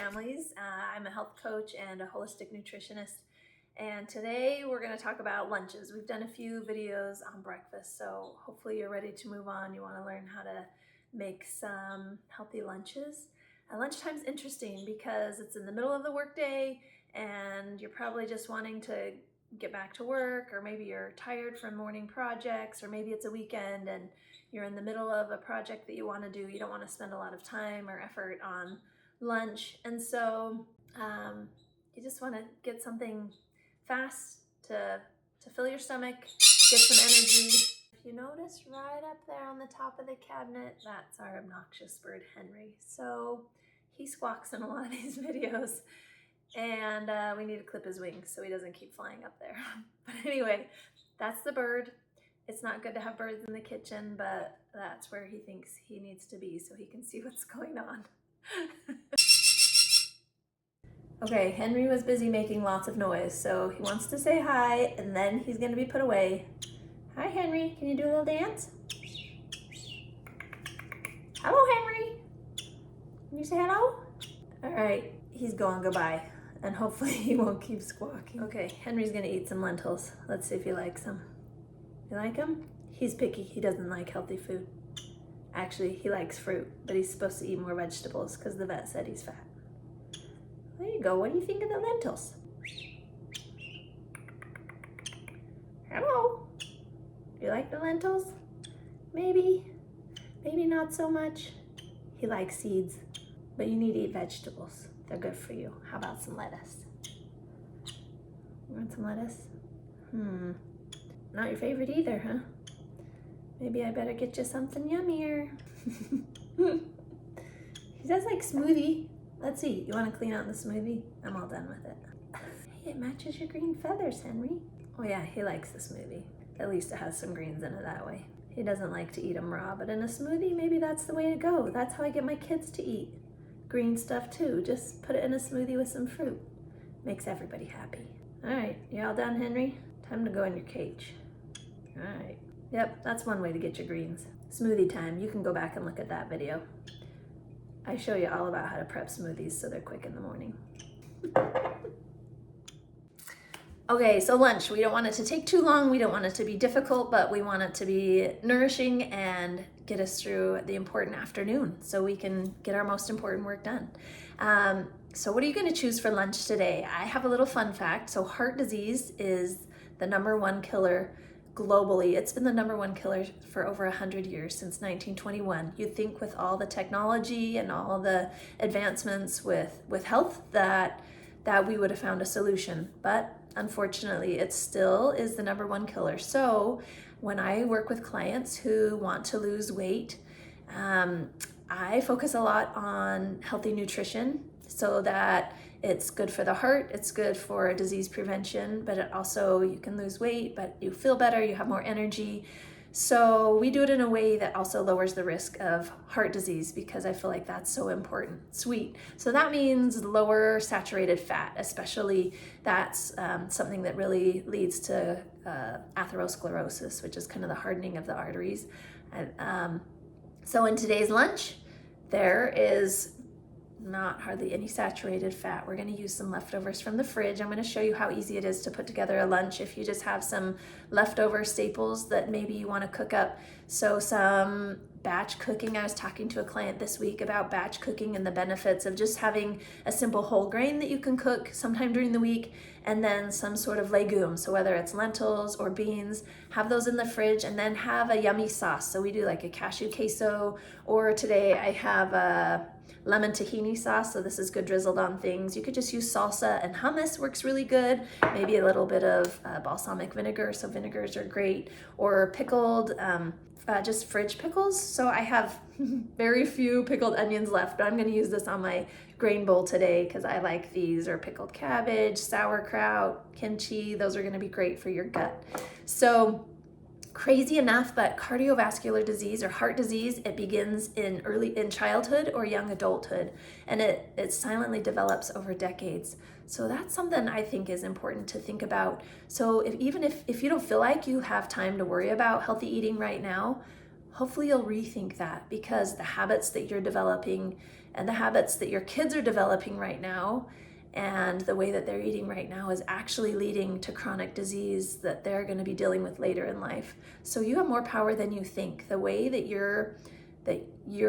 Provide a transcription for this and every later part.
families. I'm a health coach and a holistic nutritionist, and today we're going to talk about lunches. We've done a few videos on breakfast, so hopefully you're ready to move on. You want to learn how to make some healthy lunches. Lunchtime's interesting because it's in the middle of the workday and you're probably just wanting to get back to work, or maybe you're tired from morning projects, or maybe it's a weekend and you're in the middle of a project that you want to do. You don't want to spend a lot of time or effort on lunch, and so you just want to get something fast to fill your stomach, get some energy. If you notice right up there on the top of the cabinet, that's our obnoxious bird Henry. So he squawks in a lot of these videos, and we need to clip his wings so he doesn't keep flying up there. But anyway, that's the bird. It's not good to have birds in the kitchen, but that's where he thinks he needs to be so he can see what's going on. Okay, Henry was busy making lots of noise, so he wants to say hi, and then he's going to be put away. Hi, Henry. Can you do a little dance? Hello, Henry. Can you say hello? All right, he's going goodbye, and hopefully he won't keep squawking. Okay, Henry's going to eat some lentils. Let's see if he likes them. You like them? He's picky. He doesn't like healthy food. Actually, he likes fruit, but he's supposed to eat more vegetables because the vet said he's fat. There you go. What do you think of the lentils? Hello. Do you like the lentils? Maybe not so much. He likes seeds, but you need to eat vegetables. They're good for you. How about some lettuce? You want some lettuce? Not your favorite either, huh? Maybe I better get you something yummier. He does like smoothie. Let's see, you want to clean out the smoothie? I'm all done with it. Hey, it matches your green feathers, Henry. Oh yeah, he likes the smoothie. At least it has some greens in it that way. He doesn't like to eat them raw, but in a smoothie, maybe that's the way to go. That's how I get my kids to eat green stuff too. Just put it in a smoothie with some fruit. Makes everybody happy. All right, you all done, Henry? Time to go in your cage. All right. Yep, that's one way to get your greens. Smoothie time. You can go back and look at that video. I show you all about how to prep smoothies so they're quick in the morning. Okay, so lunch. We don't want it to take too long. We don't want it to be difficult, but we want it to be nourishing and get us through the important afternoon so we can get our most important work done. So what are you going to choose for lunch today? I have a little fun fact. So heart disease is the #1 killer globally. It's been the #1 killer for over 100 years, since 1921. You'd think with all the technology and all the advancements with health that we would have found a solution, but unfortunately it still is the #1 killer. So when I work with clients who want to lose weight, I focus a lot on healthy nutrition so that it's good for the heart, it's good for disease prevention, but it also, you can lose weight, but you feel better, you have more energy. So we do it in a way that also lowers the risk of heart disease, because I feel like that's so important. Sweet. So that means lower saturated fat, especially that's something that really leads to atherosclerosis, which is kind of the hardening of the arteries. So in today's lunch, there is not hardly any saturated fat. We're going to use some leftovers from the fridge. I'm going to show you how easy it is to put together a lunch if you just have some leftover staples that maybe you want to cook up. So some batch cooking. I was talking to a client this week about batch cooking and the benefits of just having a simple whole grain that you can cook sometime during the week, and then some sort of legume. So whether it's lentils or beans, have those in the fridge and then have a yummy sauce. So we do like a cashew queso, or today I have a lemon tahini sauce, so this is good drizzled on things. You could just use salsa, and hummus works really good. Maybe a little bit of balsamic vinegar, so vinegars are great, or pickled, just fridge pickles. So I have very few pickled onions left, but I'm going to use this on my grain bowl today because I like these, or pickled cabbage, sauerkraut, kimchi. Those are going to be great for your gut. So crazy enough, but cardiovascular disease or heart disease, it begins in childhood or young adulthood, and it silently develops over decades. So that's something I think is important to think about. So even if you don't feel like you have time to worry about healthy eating right now, hopefully you'll rethink that, because the habits that you're developing and the habits that your kids are developing right now and the way that they're eating right now is actually leading to chronic disease that they're going to be dealing with later in life. So you have more power than you think. The way that you're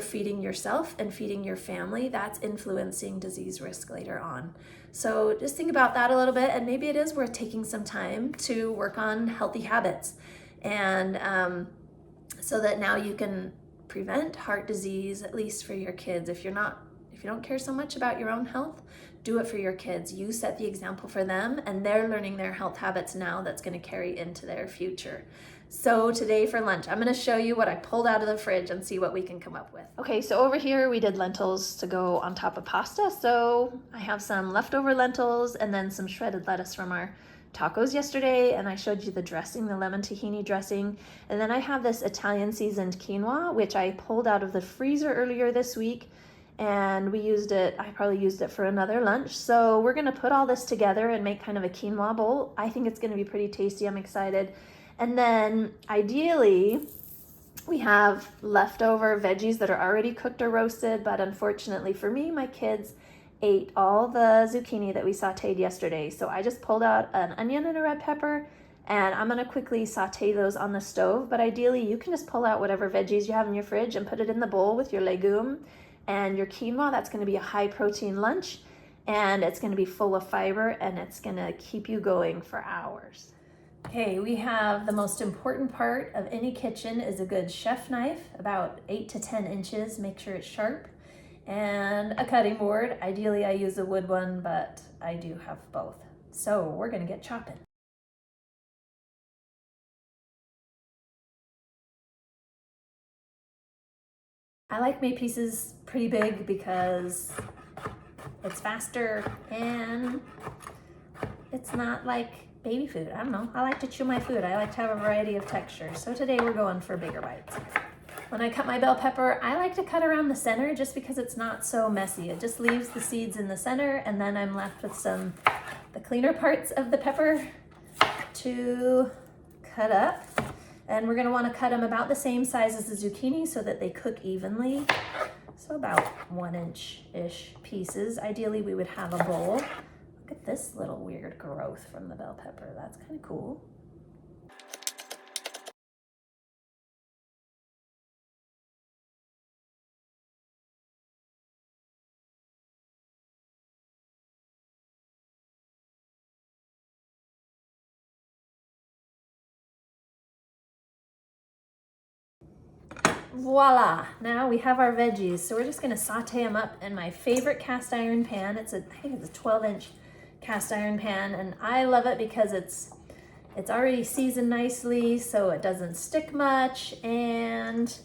feeding yourself and feeding your family, that's influencing disease risk later on. So just think about that a little bit, and maybe it is worth taking some time to work on healthy habits, and so that now you can prevent heart disease, at least for your kids. If you don't care so much about your own health, do it for your kids. You set the example for them, and they're learning their health habits now that's going to carry into their future. So today for lunch, I'm going to show you what I pulled out of the fridge and see what we can come up with. Okay, so over here we did lentils to go on top of pasta. So I have some leftover lentils and then some shredded lettuce from our tacos yesterday, and I showed you the dressing, the lemon tahini dressing. And then I have this Italian seasoned quinoa, which I pulled out of the freezer earlier this week, and I probably used it for another lunch. So we're gonna put all this together and make kind of a quinoa bowl. I think it's gonna be pretty tasty, I'm excited. And then ideally, we have leftover veggies that are already cooked or roasted, but unfortunately for me, my kids ate all the zucchini that we sauteed yesterday. So I just pulled out an onion and a red pepper, and I'm gonna quickly saute those on the stove. But ideally, you can just pull out whatever veggies you have in your fridge and put it in the bowl with your legume and your quinoa. That's gonna be a high protein lunch, and it's gonna be full of fiber, and it's gonna keep you going for hours. Okay, we have the most important part of any kitchen is a good chef knife, about 8 to 10 inches. Make sure it's sharp. And a cutting board. Ideally, I use a wood one, but I do have both. So we're gonna get chopping. I like my pieces pretty big because it's faster and it's not like baby food. I don't know. I like to chew my food. I like to have a variety of textures. So today we're going for bigger bites. When I cut my bell pepper, I like to cut around the center just because it's not so messy. It just leaves the seeds in the center, and then I'm left with the cleaner parts of the pepper to cut up. And we're gonna wanna cut them about the same size as the zucchini so that they cook evenly. So about 1-inch-ish pieces. Ideally, we would have a bowl. Look at this little weird growth from the bell pepper. That's kind of cool. Voila, now we have our veggies. So we're just gonna saute them up in my favorite cast iron pan. I think it's a 12-inch cast iron pan, and I love it because it's already seasoned nicely, so it doesn't stick much, and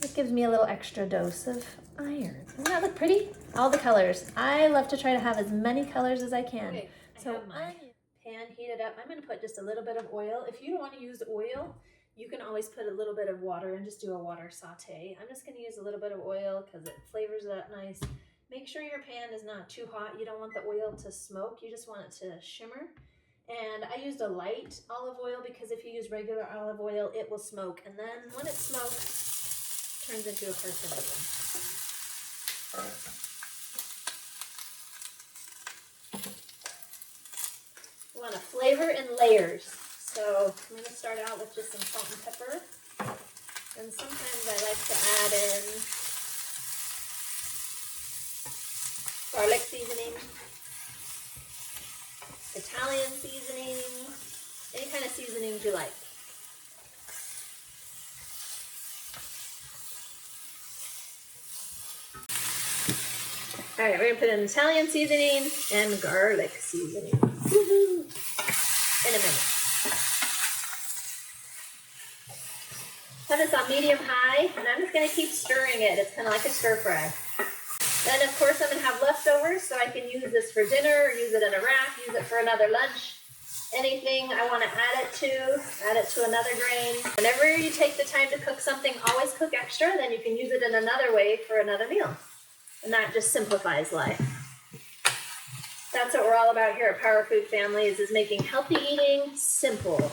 it gives me a little extra dose of iron. Doesn't that look pretty? All the colors. I love to try to have as many colors as I can. Okay, so my pan heated up. I'm gonna put just a little bit of oil. If you don't want to use oil, you can always put a little bit of water and just do a water saute. I'm just gonna use a little bit of oil because it flavors it up nice. Make sure your pan is not too hot. You don't want the oil to smoke. You just want it to shimmer. And I used a light olive oil because if you use regular olive oil, it will smoke. And then when it smokes, it turns into a carcinogen. You want to flavor in layers. So I'm going to start out with just some salt and pepper. And sometimes I like to add in garlic seasoning, Italian seasoning, any kind of seasonings you like. All right, we're gonna put in Italian seasoning and garlic seasoning. Woo-hoo. In a minute. Have this on medium-high, and I'm just gonna keep stirring it. It's kind of like a stir fry. Then, of course, I'm gonna have leftovers, so I can use this for dinner, or use it in a wrap, use it for another lunch. Anything I wanna add it to another grain. Whenever you take the time to cook something, always cook extra, then you can use it in another way for another meal. And that just simplifies life. That's what we're all about here at Power Food Families, is making healthy eating simple.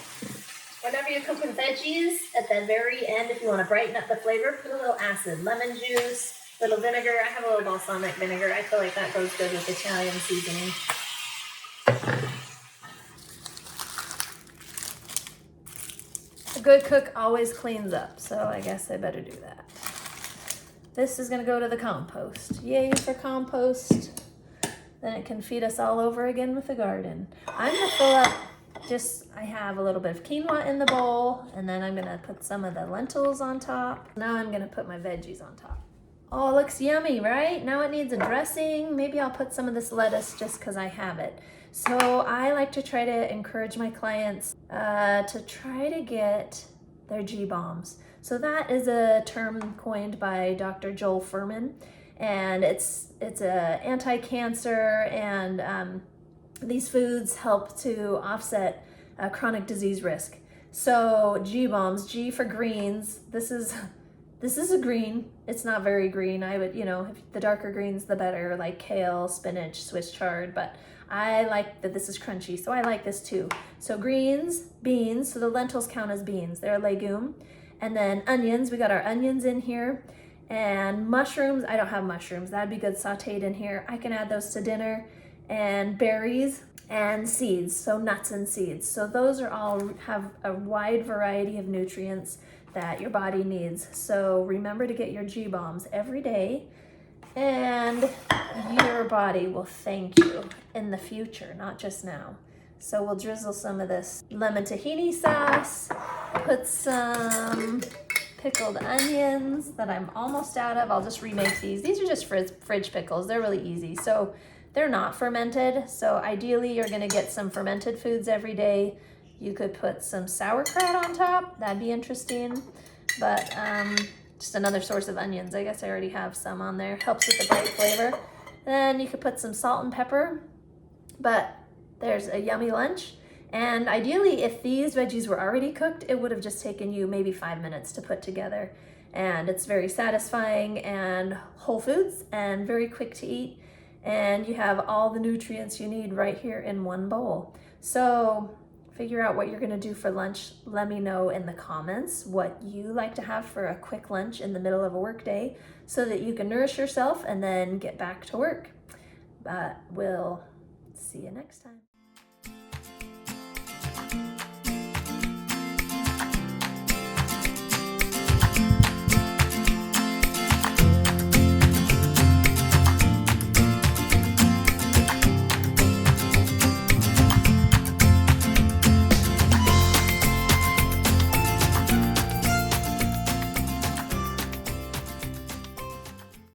Whenever you're cooking veggies, at the very end, if you want to brighten up the flavor, put a little acid, lemon juice, a little vinegar. I have a little balsamic vinegar. I feel like that goes good with Italian seasoning. A good cook always cleans up, so I guess I better do that. This is gonna go to the compost. Yay for compost. Then it can feed us all over again with the garden. I'm gonna fill up I have a little bit of quinoa in the bowl, and then I'm gonna put some of the lentils on top. Now I'm gonna put my veggies on top. Oh, it looks yummy, right? Now it needs a dressing. Maybe I'll put some of this lettuce just because I have it. So I like to try to encourage my clients to try to get their GBOMBS. So that is a term coined by Dr. Joel Fuhrman, and it's a anti-cancer, and these foods help to offset chronic disease risk. So GBOMBS, G for greens. This is a green. It's not very green. I would, if the darker greens, the better, like kale, spinach, Swiss chard, but I like that this is crunchy, so I like this too. So greens, beans, so the lentils count as beans. They're a legume. And then onions, we got our onions in here. And mushrooms, I don't have mushrooms. That'd be good sauteed in here. I can add those to dinner. And berries and seeds, so nuts and seeds. So those are all have a wide variety of nutrients that your body needs. So remember to get your GBOMBS every day, and your body will thank you in the future, not just now. So we'll drizzle some of this lemon tahini sauce, put some pickled onions that I'm almost out of. I'll just remake these. These are just fridge pickles. They're really easy. So they're not fermented. So ideally you're gonna get some fermented foods every day. You could put some sauerkraut on top. That'd be interesting. But just another source of onions. I guess I already have some on there. Helps with the bright flavor. Then you could put some salt and pepper. But there's a yummy lunch. And ideally, if these veggies were already cooked, it would have just taken you maybe 5 minutes to put together. And it's very satisfying and whole foods and very quick to eat. And you have all the nutrients you need right here in one bowl. So figure out what you're gonna do for lunch. Let me know in the comments what you like to have for a quick lunch in the middle of a work day so that you can nourish yourself and then get back to work. But we'll see you next time.